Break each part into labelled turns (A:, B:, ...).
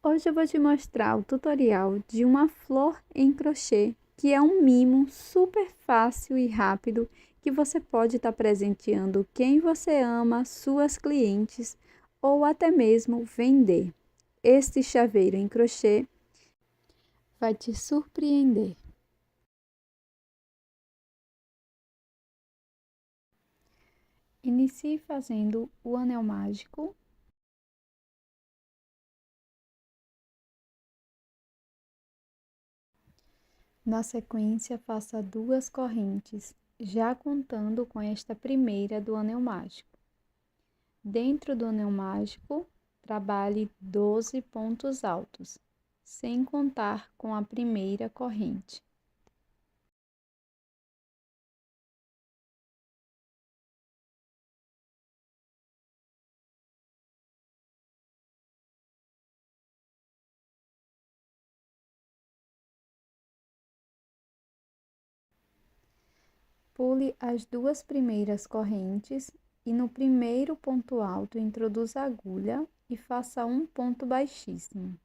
A: Hoje eu vou te mostrar o tutorial de uma flor em crochê, que é um mimo super fácil e rápido que você pode estar presenteando quem você ama, suas clientes ou até mesmo vender. Este chaveiro em crochê vai te surpreender. Inicie fazendo o anel mágico. Na sequência, faça 2 correntes, já contando com esta primeira do anel mágico. Dentro do anel mágico, trabalhe 12 pontos altos, sem contar com a primeira corrente. Pule as 2 primeiras correntes e no primeiro ponto alto introduza a agulha e faça um ponto baixíssimo.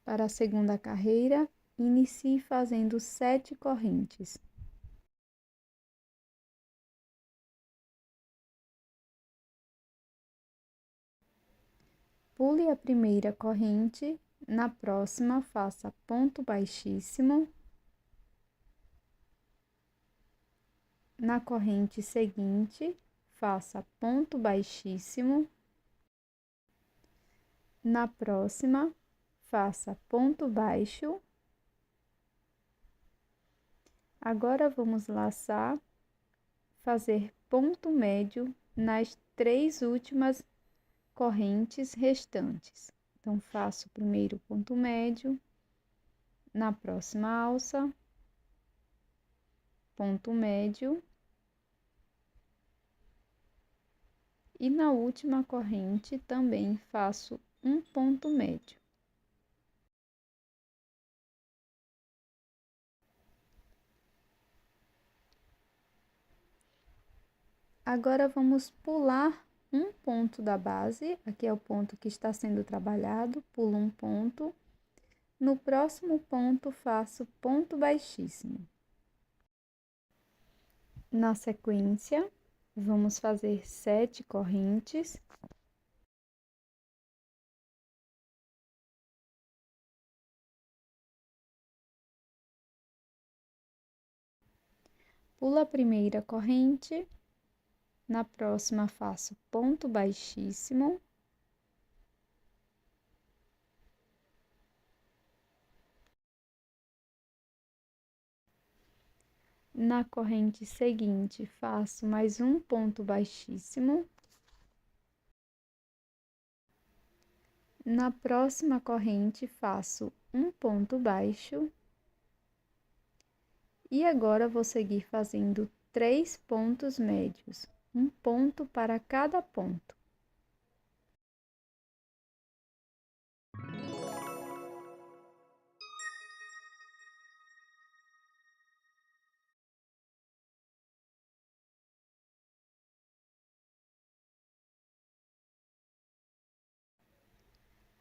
A: Para a segunda carreira, inicie fazendo 7 correntes. Pule a primeira corrente, na próxima faça ponto baixíssimo. Na corrente seguinte, faça ponto baixíssimo. Na próxima, faça ponto baixo. Agora, vamos laçar, fazer ponto médio nas 3 últimas correntes restantes. Então, faço o primeiro ponto médio, na próxima alça, ponto médio, e na última corrente também faço um ponto médio. Agora, vamos pular um ponto da base, aqui é o ponto que está sendo trabalhado, pulo um ponto. No próximo ponto, faço ponto baixíssimo. Na sequência, vamos fazer 7 correntes. Pulo a primeira corrente, na próxima faço ponto baixíssimo. Na corrente seguinte, faço mais um ponto baixíssimo. Na próxima corrente, faço um ponto baixo. E agora, vou seguir fazendo 3 pontos médios, um ponto para cada ponto.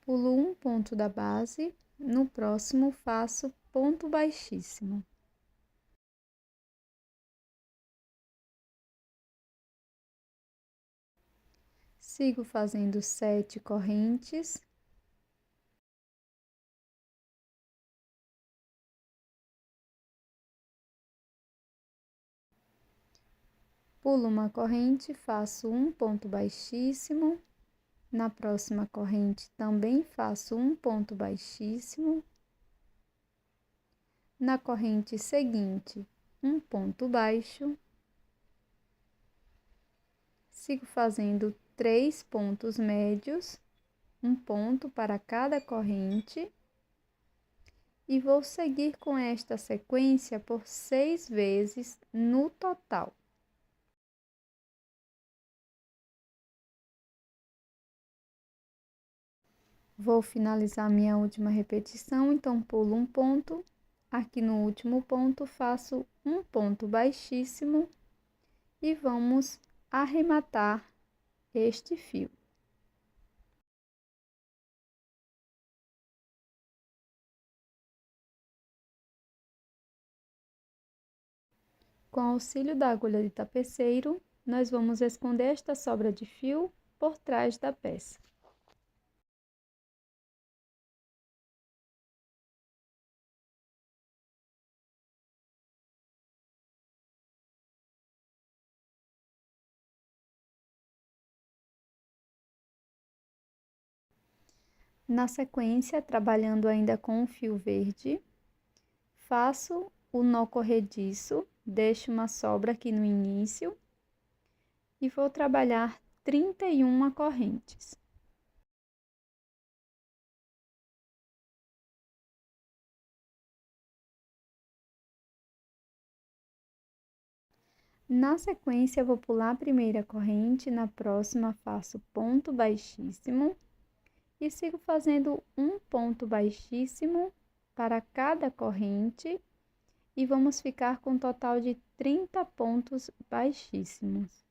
A: Pulo um ponto da base, no próximo faço ponto baixíssimo. Sigo fazendo 7 correntes. Pulo uma corrente, faço um ponto baixíssimo. Na próxima corrente, também faço um ponto baixíssimo. Na corrente seguinte, um ponto baixo. Sigo fazendo 3 pontos médios, um ponto para cada corrente. E vou seguir com esta sequência por 6 vezes no total. Vou finalizar minha última repetição, então pulo um ponto, Aqui no último ponto, faço um ponto baixíssimo e vamos arrematar este fio. Com auxílio da agulha de tapeceiro, nós vamos esconder esta sobra de fio por trás da peça. Na sequência, trabalhando ainda com o fio verde, faço o nó corrediço, deixo uma sobra aqui no início e vou trabalhar 31 correntes. Na sequência, eu vou pular a primeira corrente, na próxima faço ponto baixíssimo e sigo fazendo um ponto baixíssimo para cada corrente e vamos ficar com um total de 30 pontos baixíssimos.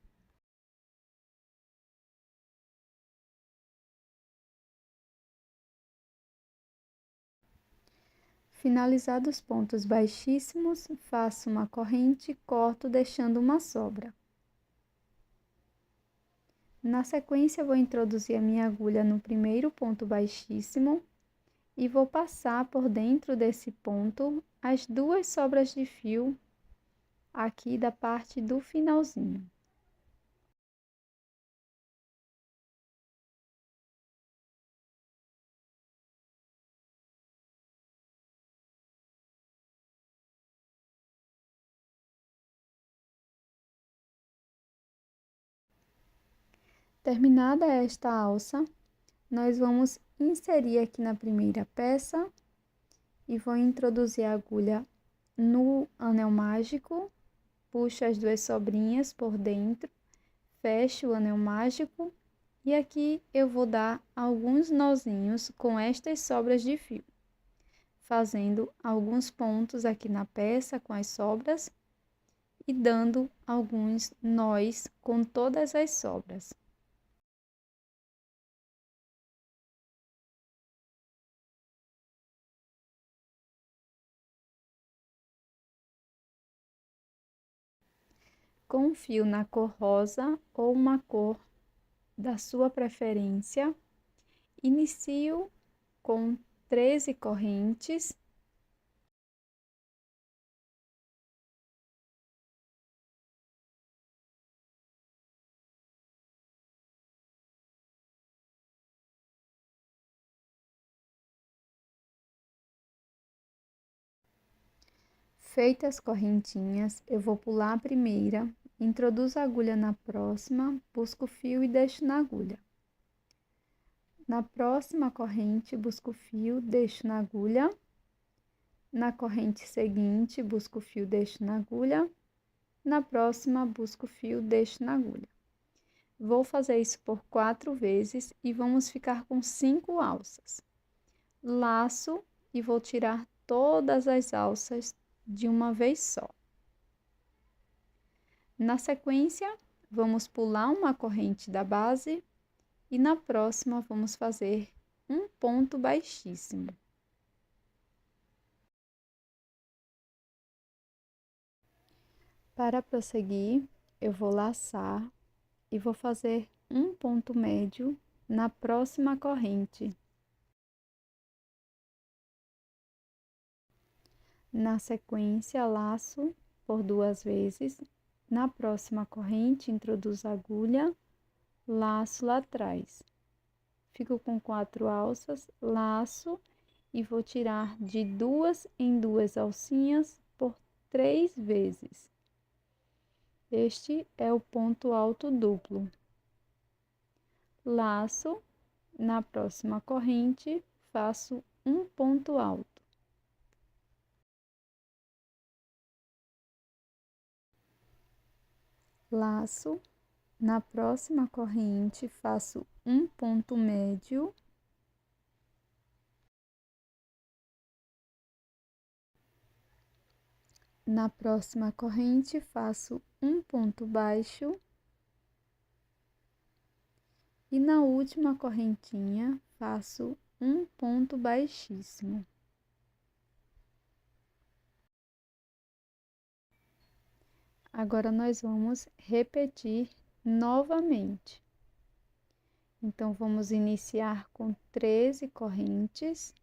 A: Finalizados os pontos baixíssimos, faço uma corrente e corto deixando uma sobra. Na sequência, vou introduzir a minha agulha no primeiro ponto baixíssimo e vou passar por dentro desse ponto as duas sobras de fio aqui da parte do finalzinho. Terminada esta alça, nós vamos inserir aqui na primeira peça e vou introduzir a agulha no anel mágico, puxo as duas sobrinhas por dentro, fecho o anel mágico e aqui eu vou dar alguns nozinhos com estas sobras de fio, fazendo alguns pontos aqui na peça com as sobras e dando alguns nós com todas as sobras. Com um fio na cor rosa ou uma cor da sua preferência, inicio com 13 correntes. Feitas as correntinhas, eu vou pular a primeira, introduzo a agulha na próxima, busco o fio e deixo na agulha. Na próxima corrente, busco o fio, deixo na agulha. Na corrente seguinte, busco o fio, deixo na agulha. Na próxima, busco o fio, deixo na agulha. Vou fazer isso por 4 vezes e vamos ficar com 5 alças. Laço e vou tirar todas as alças de uma vez só. Na sequência, vamos pular uma corrente da base e na próxima vamos fazer um ponto baixíssimo. Para prosseguir, eu vou laçar e vou fazer um ponto médio na próxima corrente. Na sequência, laço por 2 vezes. Na próxima corrente, introduzo a agulha, laço lá atrás. Fico com 4 alças, laço e vou tirar de 2 em 2 alcinhas por 3 vezes. Este é o ponto alto duplo. Laço, na próxima corrente, faço um ponto alto. Laço, na próxima corrente, faço um ponto médio. Na próxima corrente, faço um ponto baixo. E na última correntinha, faço um ponto baixíssimo. Agora, nós vamos repetir novamente. Então, vamos iniciar com 13 correntes.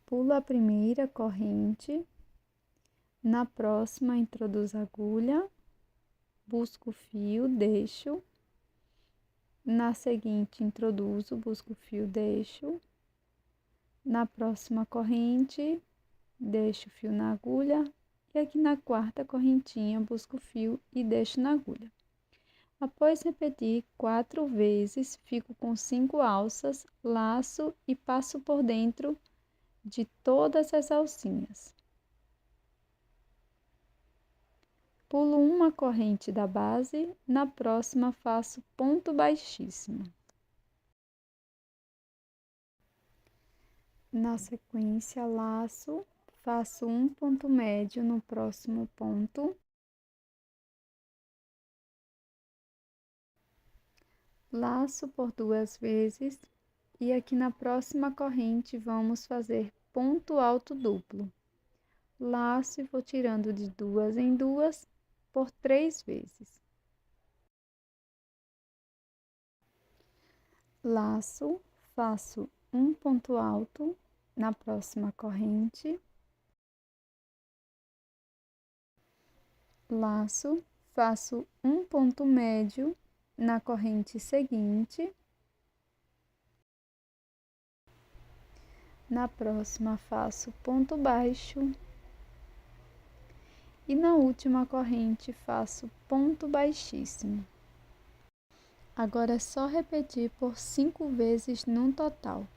A: Pulo a primeira corrente, na próxima introduzo a agulha, busco o fio, deixo, na seguinte introduzo, busco o fio, deixo, na próxima corrente, deixo o fio na agulha, e aqui na quarta correntinha, busco o fio e deixo na agulha. Após repetir 4 vezes, fico com 5 alças, laço e passo por dentro de todas as alcinhas. Pulo uma corrente da base, na próxima faço ponto baixíssimo. Na sequência, laço, faço um ponto médio no próximo ponto. Laço por 2 vezes e aqui na próxima corrente vamos fazer ponto alto duplo. Laço e vou tirando de 2 em 2 por 3 vezes. Laço, faço um ponto alto na próxima corrente. Laço, faço um ponto médio na corrente seguinte. Na próxima, faço ponto baixo. E na última corrente, faço ponto baixíssimo. Agora é só repetir por 5 vezes no total.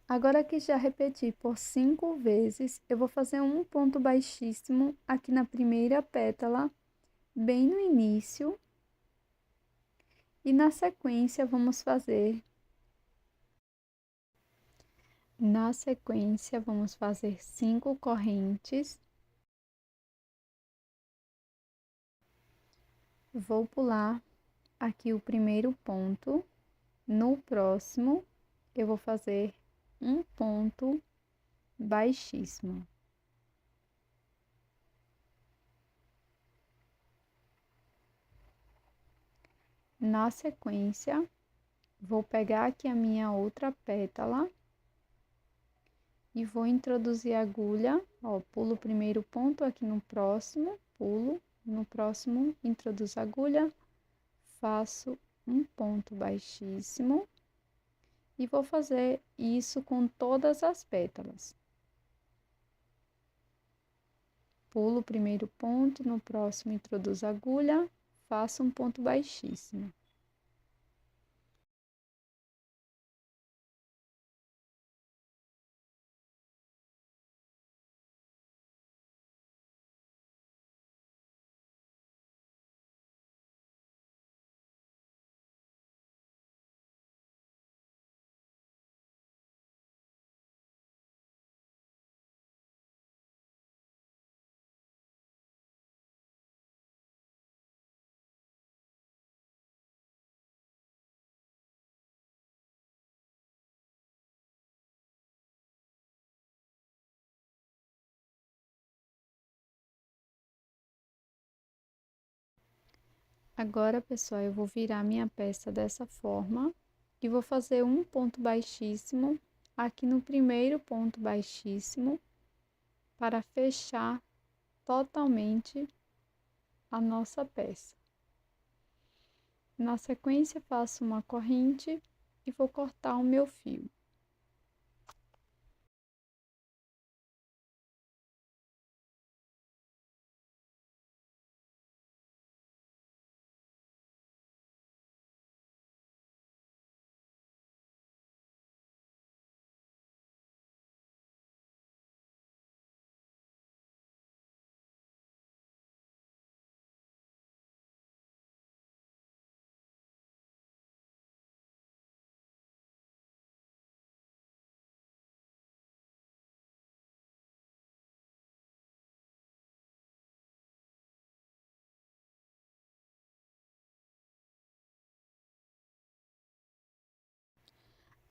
A: Agora que já repeti por 5 vezes, eu vou fazer um ponto baixíssimo aqui na primeira pétala, bem no início. E na sequência, vamos fazer 5 correntes. Vou pular aqui o primeiro ponto. No próximo, eu vou fazer um ponto baixíssimo. Na sequência, vou pegar aqui a minha outra pétala e vou introduzir a agulha, ó, pulo o primeiro ponto aqui no próximo, pulo, no próximo, introduzo a agulha, faço um ponto baixíssimo e vou fazer isso com todas as pétalas. Pulo o primeiro ponto, no próximo introduzo a agulha, faço um ponto baixíssimo. Agora, pessoal, eu vou virar minha peça dessa forma e vou fazer um ponto baixíssimo aqui no primeiro ponto baixíssimo para fechar totalmente a nossa peça. Na sequência, faço uma corrente e vou cortar o meu fio.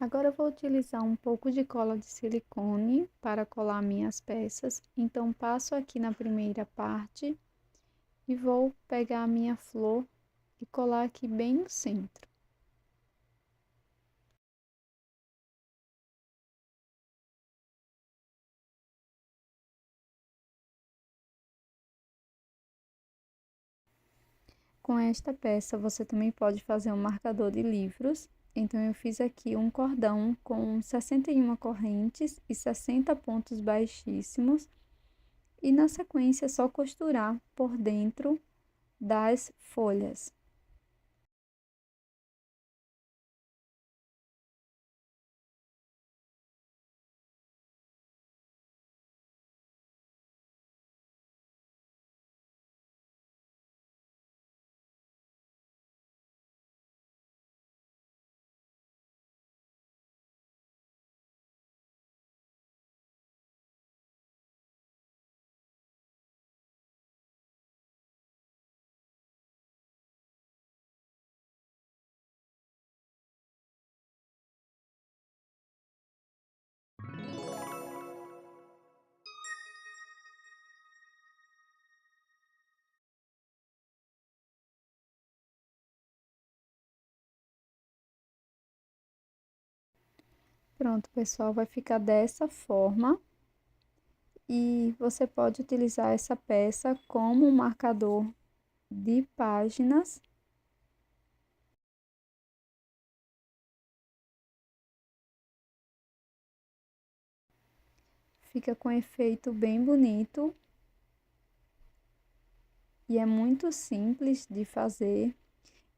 A: Agora eu vou utilizar um pouco de cola de silicone para colar minhas peças. Então, passo aqui na primeira parte e vou pegar a minha flor e colar aqui bem no centro. Com esta peça, você também pode fazer um marcador de livros. Então, eu fiz aqui um cordão com 61 correntes e 60 pontos baixíssimos. E na sequência, é só costurar por dentro das folhas. Pronto, pessoal, vai ficar dessa forma. E você pode utilizar essa peça como um marcador de páginas. Fica com efeito bem bonito e é muito simples de fazer.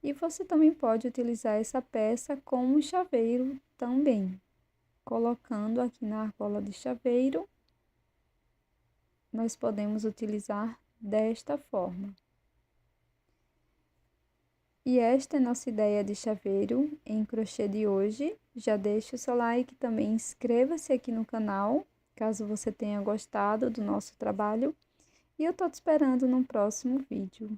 A: E você também pode utilizar essa peça como chaveiro também. Colocando aqui na argola de chaveiro, nós podemos utilizar desta forma. E esta é nossa ideia de chaveiro em crochê de hoje. Já deixa o seu like, também inscreva-se aqui no canal, caso você tenha gostado do nosso trabalho. E eu tô te esperando no próximo vídeo.